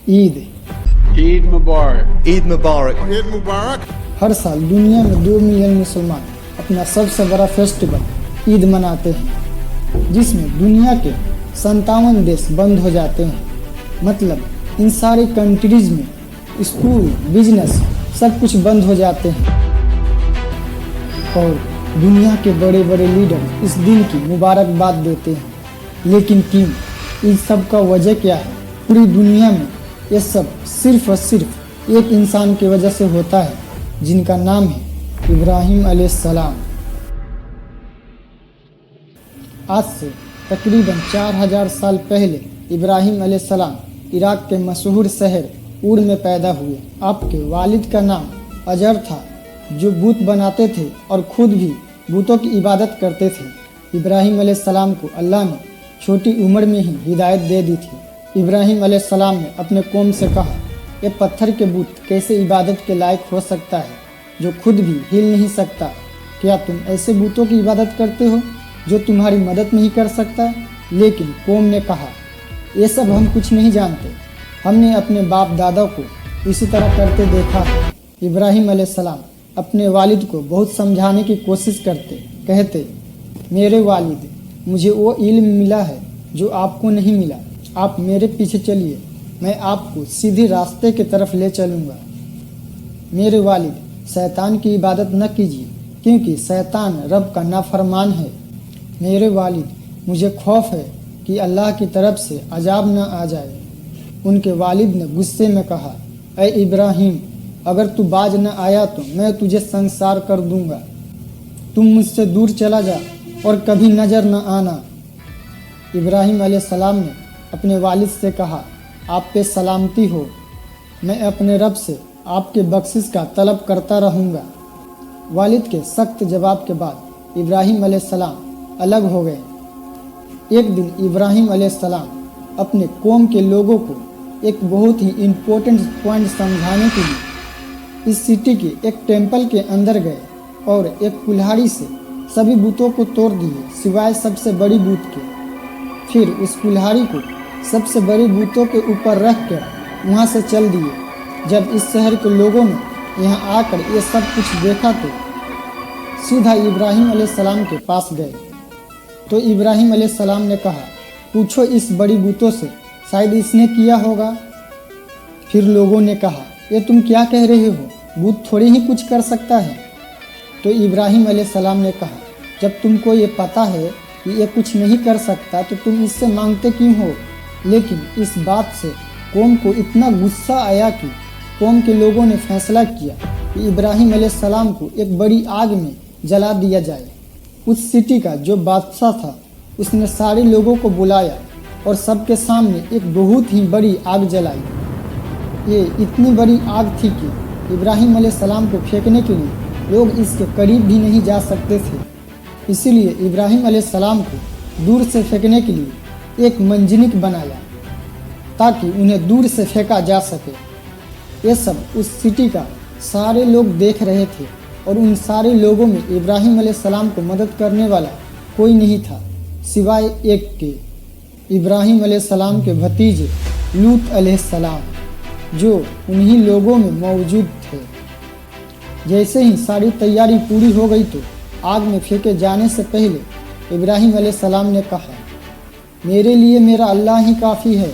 عید مبارک. Eid Mubarak. Eid Mubarak. ہر سال دنیا میں 2 ملین مسلمان اپنا سب سے بڑا فیسٹیول عید مناتے ہیں، جس میں دنیا کے 57 دیش بند ہو جاتے ہیں۔ مطلب ان ساری کنٹریز میں اسکول، بزنس سب کچھ بند ہو جاتے ہیں، اور دنیا کے بڑے بڑے لیڈر اس دن کی مبارکباد دیتے ہیں۔ لیکن کیوں؟ ان سب کا وجہ کیا ہے؟ پوری دنیا میں یہ سب صرف اور صرف ایک انسان کی وجہ سے ہوتا ہے، جن کا نام ہے ابراہیم علیہ السلام۔ آج سے تقریباً 4000 سال پہلے ابراہیم علیہ السلام عراق کے مشہور شہر اور میں پیدا ہوئے۔ آپ کے والد کا نام اجر تھا، جو بت بناتے تھے اور خود بھی بتوں کی عبادت کرتے تھے۔ ابراہیم علیہ السلام کو اللہ نے چھوٹی عمر میں ہی ہدایت دے دی تھی۔ ابراہیم علیہ السلام نے اپنے قوم سے کہا، یہ پتھر کے بت کیسے عبادت کے لائق ہو سکتا ہے جو خود بھی ہل نہیں سکتا؟ کیا تم ایسے بتوں کی عبادت کرتے ہو جو تمہاری مدد نہیں کر سکتا؟ لیکن قوم نے کہا، یہ سب ہم کچھ نہیں جانتے، ہم نے اپنے باپ دادا کو اسی طرح کرتے دیکھا ہے۔ ابراہیم علیہ السلام اپنے والد کو بہت سمجھانے کی کوشش کرتے، کہتے، میرے والد، مجھے وہ علم ملا ہے جو آپ کو نہیں ملا، آپ میرے پیچھے چلیے، میں آپ کو سیدھے راستے کی طرف لے چلوں گا۔ میرے والد، شیطان کی عبادت نہ کیجیے، کیونکہ شیطان رب کا نافرمان ہے۔ میرے والد، مجھے خوف ہے کہ اللہ کی طرف سے عذاب نہ آ جائے۔ ان کے والد نے غصے میں کہا، اے ابراہیم، اگر تو باز نہ آیا تو میں تجھے سنسار کر دوں گا، تم مجھ سے دور چلا جا اور کبھی نظر نہ آنا۔ ابراہیم علیہ السلام نے اپنے والد سے کہا، آپ پہ سلامتی ہو، میں اپنے رب سے آپ کے بخشش کا طلب کرتا رہوں گا۔ والد کے سخت جواب کے بعد ابراہیم علیہ السلام الگ ہو گئے۔ ایک دن ابراہیم علیہ السلام اپنے قوم کے لوگوں کو ایک بہت ہی امپورٹنٹ پوائنٹ سمجھانے کے لیے اس سٹی کے ایک ٹیمپل کے اندر گئے اور ایک کلہاڑی سے سبھی بتوں کو توڑ دیے سوائے سب سے بڑی بت کے۔ پھر اس کلہاڑی کو سب سے بڑی بتوں کے اوپر رکھ کر وہاں سے چل دیے۔ جب اس شہر کے لوگوں نے یہاں آ کر یہ سب کچھ دیکھا تو سیدھا ابراہیم علیہ السلام کے پاس گئے۔ تو ابراہیم علیہ السلام نے کہا، پوچھو اس بڑی بتوں سے، شاید اس نے کیا ہوگا۔ پھر لوگوں نے کہا، یہ تم کیا کہہ رہے ہو، بت تھوڑی ہی کچھ کر سکتا ہے۔ تو ابراہیم علیہ السلام نے کہا، جب تم کو یہ پتہ ہے کہ یہ کچھ نہیں کر سکتا تو تم اس سے مانگتے کیوں ہو؟ لیکن اس بات سے قوم کو اتنا غصہ آیا کہ قوم کے لوگوں نے فیصلہ کیا کہ ابراہیم علیہ السلام کو ایک بڑی آگ میں جلا دیا جائے۔ اس سٹی کا جو بادشاہ تھا، اس نے سارے لوگوں کو بلایا اور سب کے سامنے ایک بہت ہی بڑی آگ جلائی۔ یہ اتنی بڑی آگ تھی کہ ابراہیم علیہ السلام کو پھینکنے کے لیے لوگ اس کے قریب بھی نہیں جا سکتے تھے۔ اسی لیے ابراہیم علیہ السلام کو دور سے پھینکنے کے لیے ایک منجنیق بنایا تاکہ انہیں دور سے پھینکا جا سکے۔ یہ سب اس سٹی کا سارے لوگ دیکھ رہے تھے، اور ان سارے لوگوں میں ابراہیم علیہ السلام کو مدد کرنے والا کوئی نہیں تھا سوائے ایک کے، ابراہیم علیہ السلام کے بھتیجے لوط علیہ السلام، جو انہی لوگوں میں موجود تھے۔ جیسے ہی ساری تیاری پوری ہو گئی تو آگ میں پھینکے جانے سے پہلے ابراہیم علیہ السلام نے کہا، میرے لیے میرا اللہ ہی کافی ہے،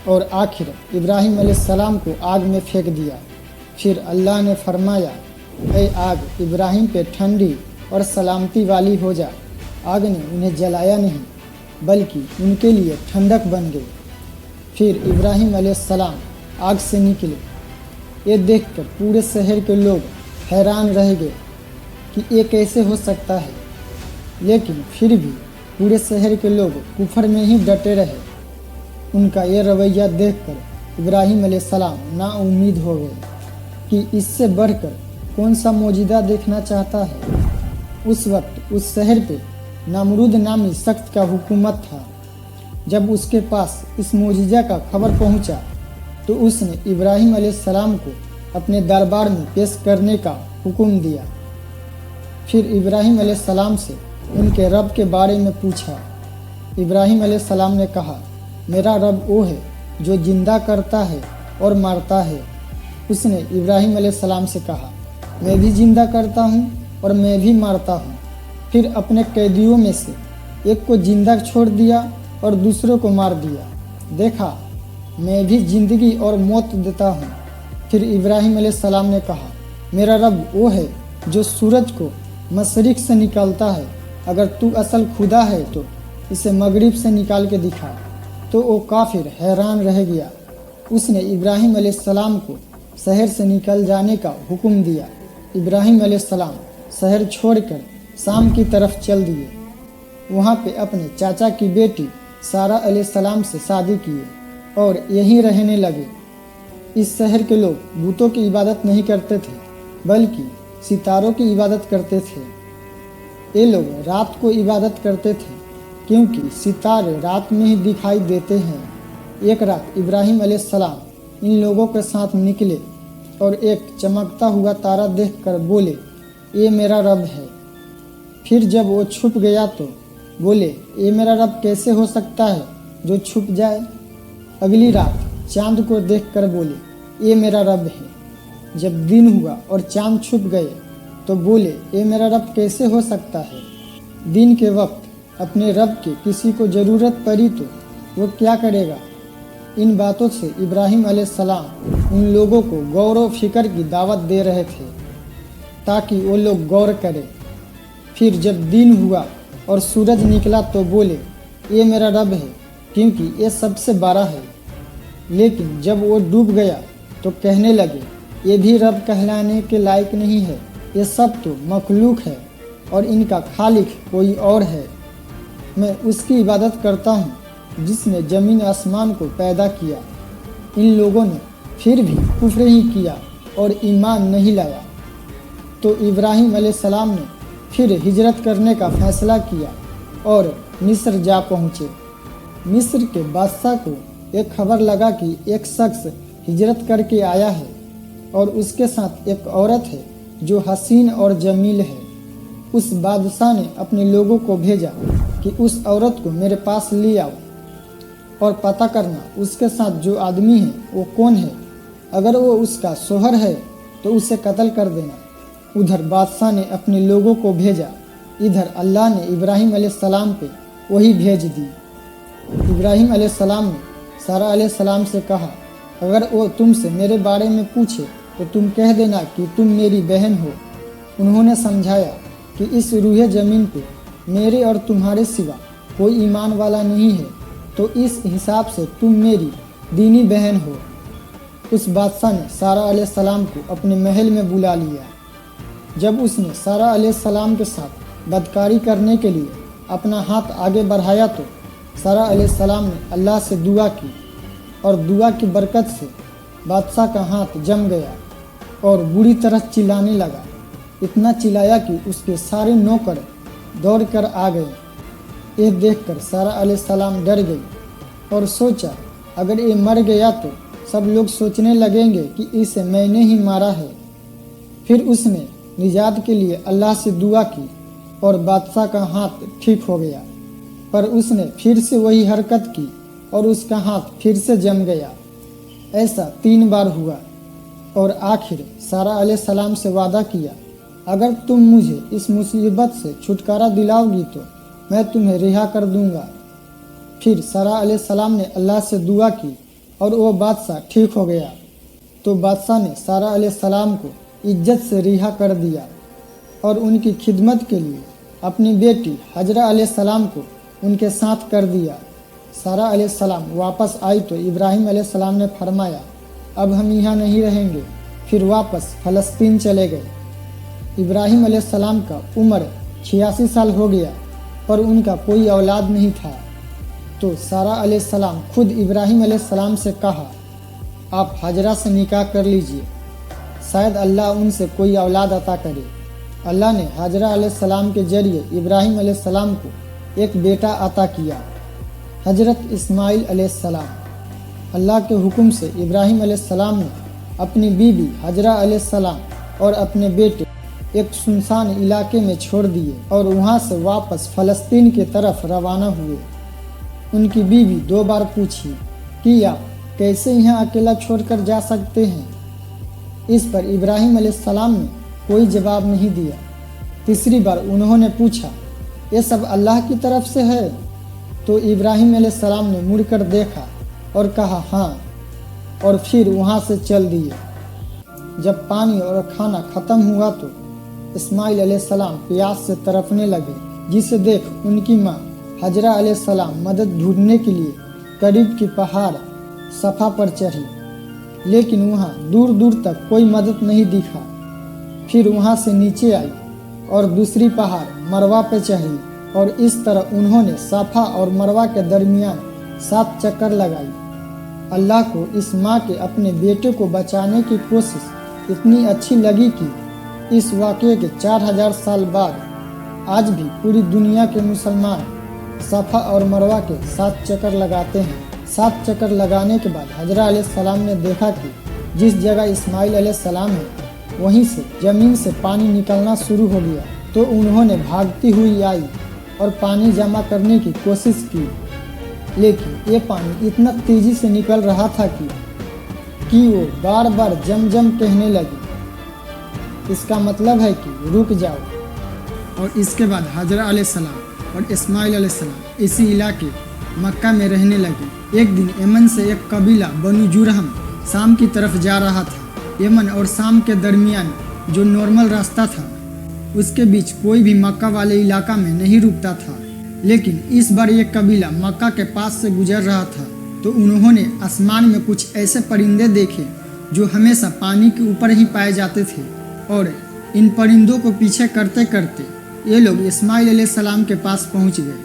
اور آخر ابراہیم علیہ السلام کو آگ میں پھینک دیا۔ پھر اللہ نے فرمایا، اے آگ، ابراہیم پہ ٹھنڈی اور سلامتی والی ہو جا۔ آگ نے انہیں جلایا نہیں بلکہ ان کے لیے ٹھنڈک بن گئی۔ پھر ابراہیم علیہ السلام آگ سے نکلے۔ یہ دیکھ کر پورے شہر کے لوگ حیران رہ گئے کہ یہ کیسے ہو سکتا ہے، لیکن پھر بھی پورے شہر کے لوگ کفر میں ہی ڈٹے رہے۔ ان کا یہ رویہ دیکھ کر ابراہیم علیہ السلام نا امید ہو گئے کہ اس سے بڑھ کر کون سا معجزہ دیکھنا چاہتا ہے۔ اس وقت اس شہر پہ نمرود نامی شخص کا حکومت تھا۔ جب اس کے پاس اس معجزہ کا خبر پہنچا تو اس نے ابراہیم علیہ السلام کو اپنے دربار میں پیش کرنے کا حکم دیا۔ پھر ابراہیم علیہ السلام سے ان کے رب کے بارے میں پوچھا۔ ابراہیم علیہ السلام نے کہا، میرا رب وہ ہے जो जिंदा करता है और मारता है। उसने इब्राहिम अलैहिस्सलाम से कहा, मैं भी जिंदा करता हूँ और मैं भी मारता हूँ। फिर अपने कैदियों में से एक को जिंदा छोड़ दिया और दूसरों को मार दिया। देखा, मैं भी जिंदगी और मौत देता हूँ। फिर इब्राहिम अलैहिस्सलाम ने कहा, मेरा रब वो है जो सूरज को मशरिक से निकालता है। अगर तू असल खुदा है तो इसे मगरिब से निकाल के दिखा। तो वो काफिर हैरान रह गया। उसने इब्राहिम अलैहिस्सलाम को शहर से निकल जाने का हुक्म दिया। इब्राहिम अलैहिस्सलाम शहर छोड़कर शाम की तरफ चल दिए। वहाँ पे अपने चाचा की बेटी सारा अलैहिस्सलाम से शादी किए और यहीं रहने लगे। इस शहर के लोग बूतों की इबादत नहीं करते थे, बल्कि सितारों की इबादत करते थे। ये लोग रात को इबादत करते थे, क्योंकि सितारे रात में ही दिखाई देते हैं। एक रात इब्राहिम अलैहिस्सलाम इन लोगों के साथ निकले और एक चमकता हुआ तारा देखकर बोले, ये मेरा रब है। फिर जब वो छुप गया तो बोले, ये मेरा रब कैसे हो सकता है जो छुप जाए। अगली रात चांद को देखकर बोले, ये मेरा रब है। जब दिन हुआ और चांद छुप गए तो बोले, ये मेरा रब कैसे हो सकता है। दिन के वक्त अपने रब के किसी को ज़रूरत पड़ी तो वो क्या करेगा। इन बातों से इब्राहिम अलैहिस्सलाम उन लोगों को गौर व फिक्र की दावत दे रहे थे ताकि वो लोग गौर करें। फिर जब दिन हुआ और सूरज निकला तो बोले, ये मेरा रब है, क्योंकि ये सबसे बड़ा है। लेकिन जब वो डूब गया तो कहने लगे, ये भी रब कहलाने के लायक नहीं है। ये सब तो मखलूक है और इनका खालिक कोई और है। मैं उसकी इबादत करता हूँ जिसने ज़मीन आसमान को पैदा किया। इन लोगों ने फिर भी कुफ्र ही किया और ईमान नहीं लाया। तो इब्राहिम अलैहिस्सलाम ने फिर हिजरत करने का फैसला किया और मिस्र जा पहुँचे। मिस्र के बादशाह को एक खबर लगा कि एक शख्स हिजरत करके आया है और उसके साथ एक औरत है जो हसीन और जमील है। उस बादशाह ने अपने लोगों को भेजा कि उस औरत को मेरे पास ले आओ और पता करना उसके साथ जो आदमी है वो कौन है। अगर वो उसका शोहर है तो उसे कत्ल कर देना। उधर बादशाह ने अपने लोगों को भेजा। इधर अल्लाह ने इब्राहिम अलैहिस्सलाम पे वही भेज दी। इब्राहिम अलैहिस्सलाम ने सारा अलैहिस्सलाम से कहा, अगर वो तुमसे मेरे बारे में पूछे तो तुम कह देना कि तुम मेरी बहन हो। उन्होंने समझाया कि इस रूहे ज़मीन पे मेरे और तुम्हारे सिवा कोई ईमान वाला नहीं है, तो इस हिसाब से तुम मेरी दीनी बहन हो। उस बादशाह ने सारा अलैहिस्सलाम को अपने महल में बुला लिया। जब उसने सारा अलैहिस्सलाम के साथ बदकारी करने के लिए अपना हाथ आगे बढ़ाया तो सारा अलैहिस्सलाम ने अल्लाह से दुआ की और दुआ की बरकत से बादशाह का हाथ जम गया और बुरी तरह चिल्लाने लगा। इतना चिल्लाया कि उसके सारे नौकर दौड़ कर आ गए। ये देखकर सारा अलैहिस्सलाम डर गई और सोचा, अगर ये मर गया तो सब लोग सोचने लगेंगे कि इसे मैंने ही मारा है। फिर उसने निजात के लिए अल्लाह से दुआ की और बादशाह का हाथ ठीक हो गया। पर उसने फिर से वही हरकत की और उसका हाथ फिर से जम गया। ऐसा 3 बार हुआ और आखिर सारा अलैहिस्सलाम से वादा किया, अगर तुम मुझे इस मुसीबत से छुटकारा दिलाओगी तो मैं तुम्हें रिहा कर दूंगा। फिर सारा अलैहिस्सलाम ने अल्लाह से दुआ की और वो बादशाह ठीक हो गया। तो बादशाह ने सारा अलैहिस्सलाम को इज्जत से रिहा कर दिया और उनकी खिदमत के लिए अपनी बेटी हजरा अलैहिस्सलाम को उनके साथ कर दिया। सारा अलैहिस्सलाम वापस आई तो इब्राहिम अलैहिस्सलाम ने फरमाया, अब हम यहाँ नहीं रहेंगे। फिर वापस फ़लस्तीन चले गए। इब्राहिम अलैहिस्सलाम का उम्र 86 साल हो गया, पर उनका कोई औलाद नहीं था। तो सारा अलैहिस्सलाम खुद इब्राहिम अलैहिस्सलाम से कहा, आप हजरा से निकाह कर लीजिए, शायद अल्लाह उनसे कोई औलाद अता करे। अल्लाह ने हजरा अलैहिस्सलाम के जरिए इब्राहिम अलैहिस्सलाम को एक बेटा अता किया, हजरत इस्माइल अलैहिस्सलाम। अल्लाह के हुक्म से इब्राहिम अलैहिस्सलाम ने अपनी बीवी हजरा अलैहिस्सलाम और अपने बेटे एक सुनसान इलाके में छोड़ दिए और वहाँ से वापस फ़लस्तीन की तरफ रवाना हुए। उनकी बीवी 2 बार पूछी कि आप कैसे यहाँ अकेला छोड़कर जा सकते हैं? इस पर इब्राहिम अलैहिस्सलाम ने कोई जवाब नहीं दिया। तीसरी बार उन्होंने पूछा, ये सब अल्लाह की तरफ से है? तो इब्राहिम अलैहिस्सलाम ने मुड़कर देखा और कहा हाँ, और फिर वहाँ से चल दिए। जब पानी और खाना खत्म हुआ तो इस्माइल अलैहिस्सलाम प्यास से तड़पने लगे, जिसे देख उनकी माँ हजरा अलैहिस्सलाम मदद ढूंढने के लिए करीब की पहाड़ सफ़ा पर चढ़ी, लेकिन वहाँ दूर दूर तक कोई मदद नहीं दिखा। फिर वहाँ से नीचे आई और दूसरी पहाड़ मरवा पे चढ़ी, और इस तरह उन्होंने सफ़ा और मरवा के दरमियान 7 चक्कर लगाई। अल्लाह को इस माँ के अपने बेटे को बचाने की कोशिश इतनी अच्छी लगी कि इस वाक़ये के 4000 साल बाद आज भी पूरी दुनिया के मुसलमान सफ़ा और मरवा के 7 चक्कर लगाते हैं। 7 चक्कर लगाने के बाद हजरा अलैहिस्सलाम ने देखा कि जिस जगह इस्माइल अलैहिस्सलाम है वहीं से ज़मीन से पानी निकलना शुरू हो गया। तो उन्होंने भागती हुई आई और पानी जमा करने की कोशिश की, लेकिन ये पानी इतना तेज़ी से निकल रहा था कि वो बार बार जम कहने लगी। इसका मतलब है कि रुक जाओ। और इसके बाद हजरा अलैहिस्सलाम और इस्माइल अलैहिस्सलाम इसी इलाके मक्का में रहने लगे। एक दिन यमन से एक कबीला बनु जुरहम शाम की तरफ जा रहा था। यमन और शाम के दरमियान जो नॉर्मल रास्ता था उसके बीच कोई भी मक्का वाले इलाका में नहीं रुकता था, लेकिन इस बार ये कबीला मक्का के पास से गुजर रहा था तो उन्होंने आसमान में कुछ ऐसे परिंदे देखे जो हमेशा पानी के ऊपर ही पाए जाते थे, और इन परिंदों को पीछे करते करते ये लोग इस्माइल अलैहिस्सलाम के पास पहुंच गए।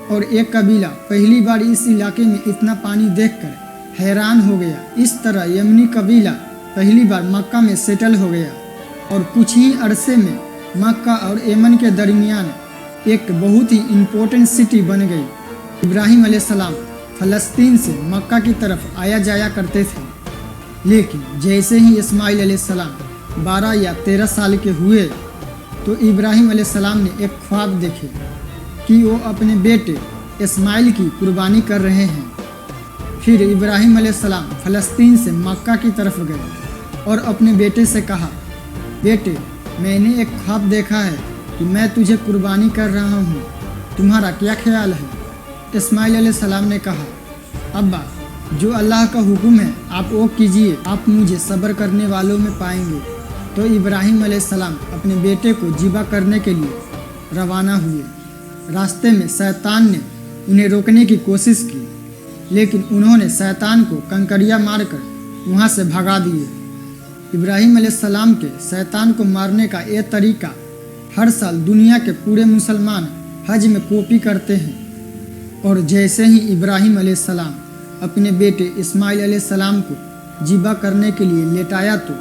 और एक कबीला पहली बार इस इलाके में इतना पानी देखकर हैरान हो गया। इस तरह यमनी कबीला पहली बार मक्का में सेटल हो गया, और कुछ ही अरसे में मक्का और यमन के दरमियान एक बहुत ही इम्पोर्टेंट सिटी बन गई। इब्राहिम अलैहिस्सलाम फ़लस्तीन से मक्का की तरफ आया जाया करते थे, लेकिन जैसे ही इस्माइल अलैहिस्सलाम 12 या 13 साल के हुए तो इब्राहिम अलैहिस्सलाम ने एक ख्वाब देखे कि वो अपने बेटे इस्माइल की कुर्बानी कर रहे हैं। फिर इब्राहिम अलैहिस्सलाम फ़लस्तीन से मक्का की तरफ गए और अपने बेटे से कहा, बेटे, मैंने एक ख्वाब देखा है कि मैं तुझे कुर्बानी कर रहा हूँ, तुम्हारा क्या ख्याल है? इस्माइल अलैहिस्सलाम ने कहा, अब्बा, जो अल्लाह का हुक्म है आप वो कीजिए, आप मुझे सब्र करने वालों में पाएंगे। तो इब्राहिम अलैहिस्सलाम अपने बेटे को ज़िबा करने के लिए रवाना हुए। रास्ते में शैतान ने उन्हें रोकने की कोशिश की, लेकिन उन्होंने शैतान को कंकरिया मारकर वहाँ से भगा दिए। इब्राहिम अलैहिस्सलाम के शैतान को मारने का ये तरीका हर साल दुनिया के पूरे मुसलमान हज में कॉपी करते हैं। और जैसे ही इब्राहिम अलैहिस्सलाम अपने बेटे इस्माइल अलैहिस्सलाम को ज़िबा करने के लिए लेटाया तो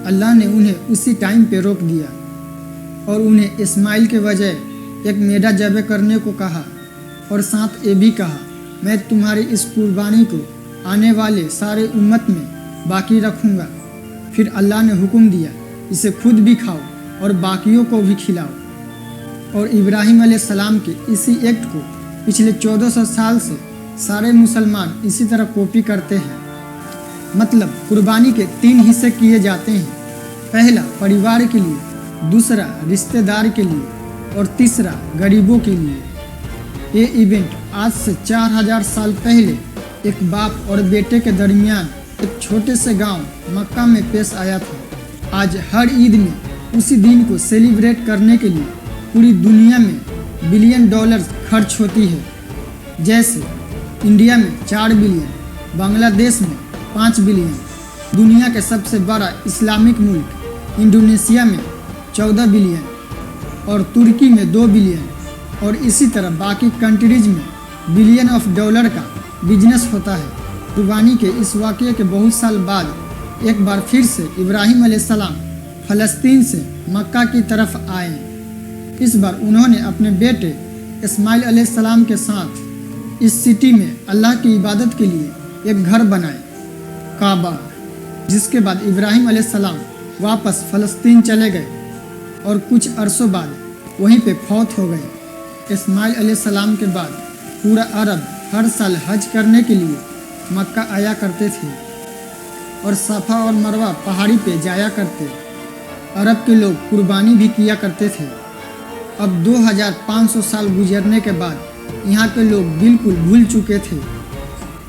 अल्लाह ने उन्हें उसी टाइम पे रोक दिया और उन्हें इस्माइल के बजाय एक मेढा ज़बह करने को कहा, और साथ ये भी कहा, मैं तुम्हारी इस कुर्बानी को आने वाले सारे उम्मत में बाकी रखूँगा। फिर अल्लाह ने हुक्म दिया, इसे खुद भी खाओ और बाकियों को भी खिलाओ। और इब्राहिम अलैहिस्सलाम के इसी एक्ट को पिछले 1400 साल से सारे मुसलमान इसी तरह कॉपी करते हैं। मतलब कुर्बानी के 3 हिस्से किए जाते हैं, पहला परिवार के लिए, दूसरा रिश्तेदार के लिए और तीसरा गरीबों के लिए। ये इवेंट आज से 4000 साल पहले एक बाप और बेटे के दरमियान एक छोटे से गांव मक्का में पेश आया था। आज हर ईद में उसी दिन को सेलिब्रेट करने के लिए पूरी दुनिया में $1 बिलियन खर्च होती है। जैसे इंडिया में 4 बिलियन, बांग्लादेश में 5 बिलियन, दुनिया के सबसे बड़ा इस्लामिक मुल्क इंडोनेशिया में 14 बिलियन और तुर्की में 2 बिलियन, और इसी तरह बाकी कंट्रीज में $1 बिलियन का बिजनेस होता है। कुर्बानी के इस वाक़ये के बहुत साल बाद एक बार फिर से इब्राहिम अलैहिस्सलाम फ़लस्तीन से मक्का की तरफ आए। इस बार उन्होंने अपने बेटे इस्माइल अलैहिस्सलाम के साथ इस सिटी में अल्लाह की इबादत के लिए एक घर बनाए, काबा। जिसके बाद इब्राहिम अलैहिस्सलाम वापस फ़लस्तीन चले गए और कुछ अरसों बाद वहीं पे फौत हो गए। इस्माइल अलैहिस्सलाम के बाद पूरा अरब हर साल हज करने के लिए मक्का आया करते थे और सफ़ा और मरवा पहाड़ी पे जाया करते। अरब के लोग कुर्बानी भी किया करते थे। अब 2500 साल गुजरने के बाद यहाँ के लोग बिल्कुल भूल चुके थे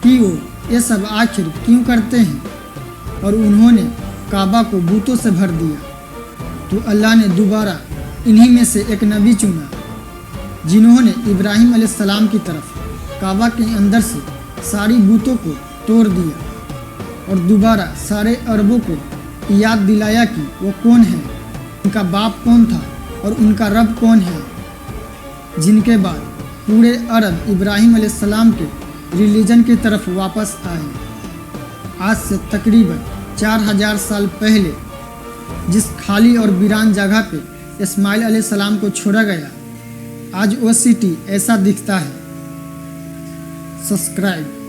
कि वो ये सब आखिर क्यों करते हैं, और उन्होंने काबा को बूतों से भर दिया। तो अल्लाह ने दोबारा इन्हीं में से एक नबी चुना जिन्होंने इब्राहिम अलैहिस्सलाम की तरफ काबा के अंदर से सारी बूतों को तोड़ दिया और दोबारा सारे अरबों को याद दिलाया कि वो कौन है, उनका बाप कौन था और उनका रब कौन है। जिनके बाद पूरे अरब इब्राहिम अलैहिस्सलाम के रिलीजन की तरफ वापस आए। आज से तकरीबन 4000 साल पहले जिस खाली और वीरान जगह पे इस्माइल अलैहिस्सलाम को छोड़ा गया, आज वो सिटी ऐसा दिखता है। सब्सक्राइब।